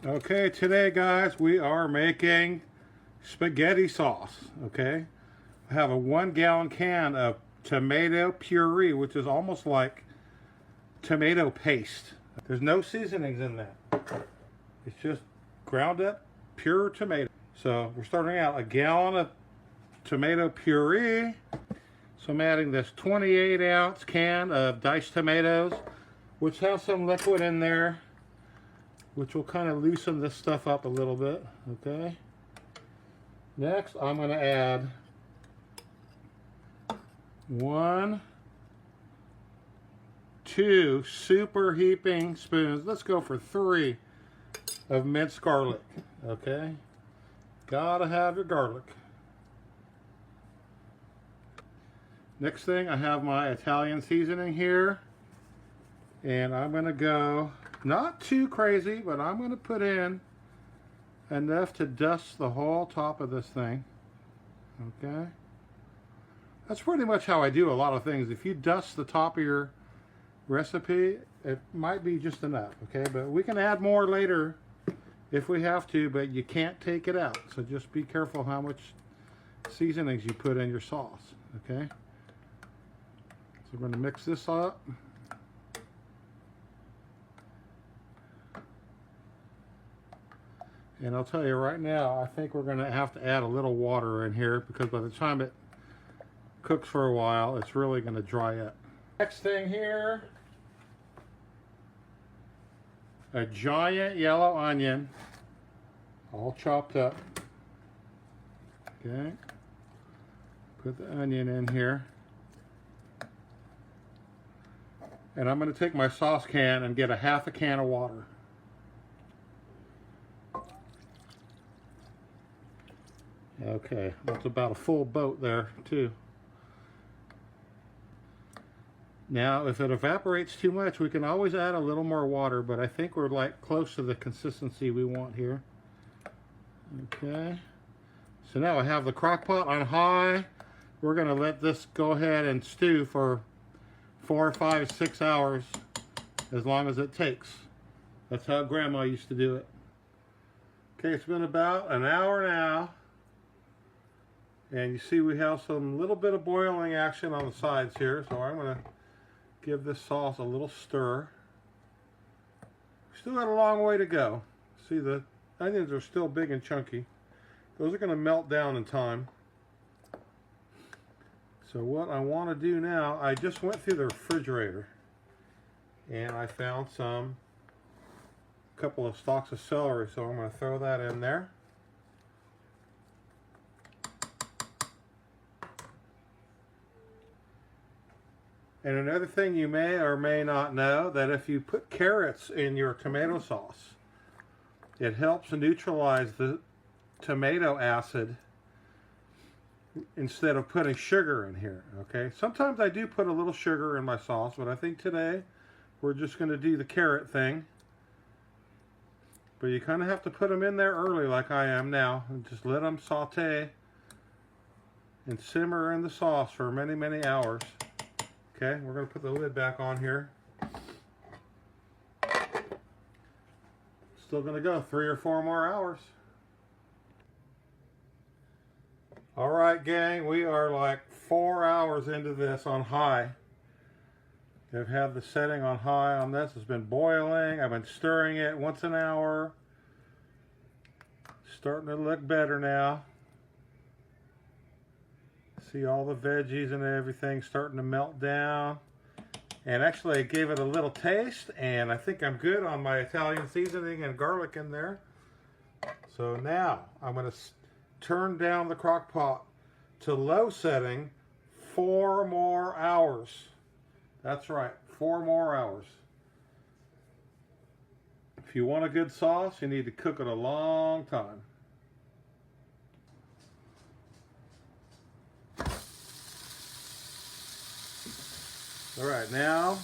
Okay, today guys, we are making spaghetti sauce, okay? I have a 1-gallon can of tomato puree, which is almost like tomato paste. There's no seasonings in that. It's just ground up pure tomato. So we're starting out a gallon of tomato puree. So I'm adding this 28-ounce can of diced tomatoes, which has some liquid in there, which will kind of loosen this stuff up a little bit, okay? Next, I'm going to add 2 super heaping spoons. Let's go for 3 of minced garlic, okay? Gotta have your garlic. Next thing, I have my Italian seasoning here, and I'm going to go not too crazy, but I'm going to put in enough to dust the whole top of this thing. Okay? That's pretty much how I do a lot of things. If you dust the top of your recipe, it might be just enough. Okay? But we can add more later if we have to, but you can't take it out. So just be careful how much seasonings you put in your sauce. Okay? So we're going to mix this up. And I'll tell you right now, I think we're going to have to add a little water in here because by the time it cooks for a while, it's really going to dry up. Next thing here, a giant yellow onion, all chopped up. Okay, put the onion in here. And I'm going to take my sauce can and get a half a can of water. Okay, that's about a full boat there too. Now if it evaporates too much, we can always add a little more water, but I think we're like close to the consistency we want here. Okay, so now I have the crock pot on high. We're going to let this go ahead and stew for 4, 5, 6 hours, as long as it takes. That's how Grandma used to do it. Okay, it's been about an hour now. And you see we have some little bit of boiling action on the sides here, so I'm going to give this sauce a little stir. Still got a long way to go. See, the onions are still big and chunky. Those are going to melt down in time. So what I want to do now, I just went through the refrigerator and I found a couple of stalks of celery, so I'm going to throw that in there. And another thing you may or may not know, that if you put carrots in your tomato sauce, it helps neutralize the tomato acid instead of putting sugar in here, okay? Sometimes I do put a little sugar in my sauce, but I think today we're just going to do the carrot thing. But you kind of have to put them in there early like I am now, and just let them saute and simmer in the sauce for many, many hours. Okay, we're going to put the lid back on here. Still going to go 3 or 4 more hours. All right, gang, we are like 4 hours into this on high. I've had the setting on high on this. It's been boiling. I've been stirring it once an hour. Starting to look better now. See all the veggies and everything starting to melt down. And actually I gave it a little taste, and I think I'm good on my Italian seasoning and garlic in there. So now I'm going to turn down the crock pot to low setting 4 more hours. That's right, 4 more hours. If you want a good sauce, you need to cook it a long time. All right, now,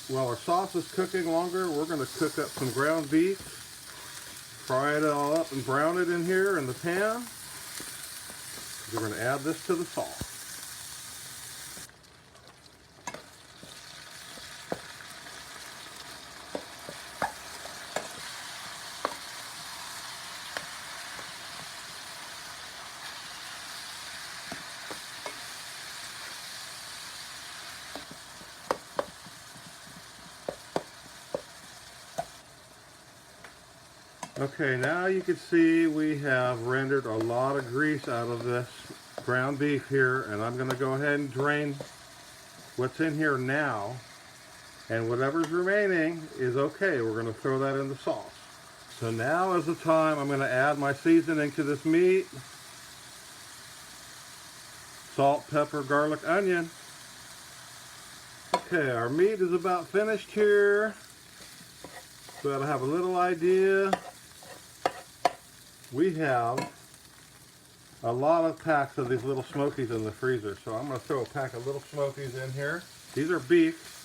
while our sauce is cooking longer, we're going to cook up some ground beef. Fry it all up and brown it in here in the pan. We're going to add this to the sauce. Okay, now you can see we have rendered a lot of grease out of this ground beef here, and I'm going to go ahead and drain what's in here now, and whatever's remaining is okay. We're going to throw that in the sauce. So now is the time I'm going to add my seasoning to this meat. Salt, pepper, garlic, onion. Okay, our meat is about finished here. So I have a little idea. We have a lot of packs of these little Smokies in the freezer. So I'm going to throw a pack of little Smokies in here. These are beef.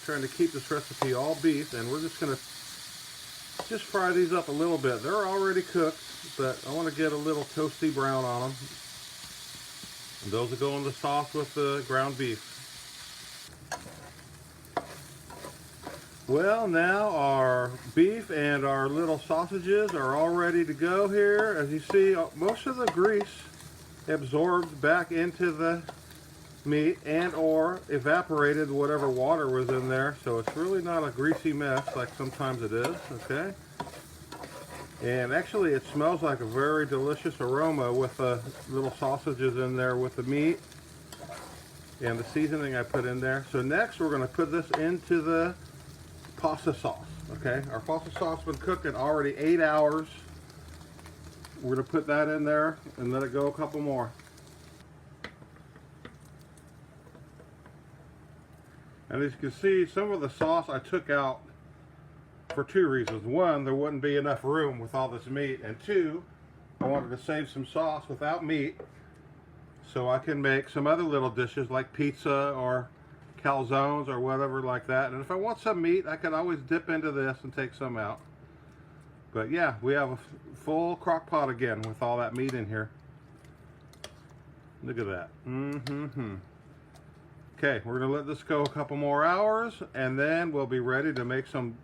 Trying to keep this recipe all beef, and we're just going to fry these up a little bit. They're already cooked, but I want to get a little toasty brown on them. And those will go in the sauce with the ground beef. Well, now our beef and our little sausages are all ready to go here. As you see, most of the grease absorbed back into the meat and or evaporated whatever water was in there. So it's really not a greasy mess like sometimes it is, okay? And actually it smells like a very delicious aroma with the little sausages in there with the meat and the seasoning I put in there. So next we're going to put this into the pasta sauce, okay? Our pasta sauce has been cooking already 8 hours. We're going to put that in there and let it go a couple more. And as you can see, some of the sauce I took out for two reasons. One, there wouldn't be enough room with all this meat, and two, I wanted to save some sauce without meat so I can make some other little dishes like pizza or calzones or whatever like that. And if I want some meat, I can always dip into this and take some out. But yeah, we have a full crock pot again with all that meat in here. Look at that. Okay, we're gonna let this go a couple more hours, and then we'll be ready to make some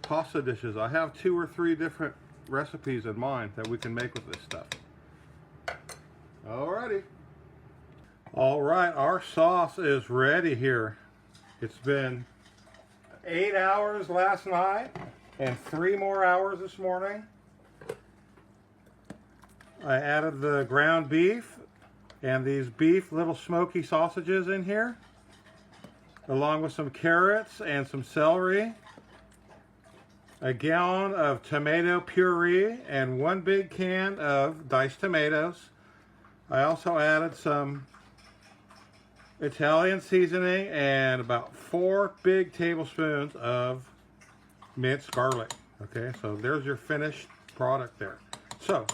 pasta dishes. I have 2 or 3 different recipes in mind that we can make with this stuff. Alrighty. Alright, our sauce is ready here. It's been 8 hours last night and 3 more hours this morning. I added the ground beef and these beef little smoky sausages in here, along with some carrots and some celery, a gallon of tomato puree, and 1 big can of diced tomatoes. I also added some Italian seasoning and about 4 big tablespoons of minced garlic. Okay, so there's your finished product there. So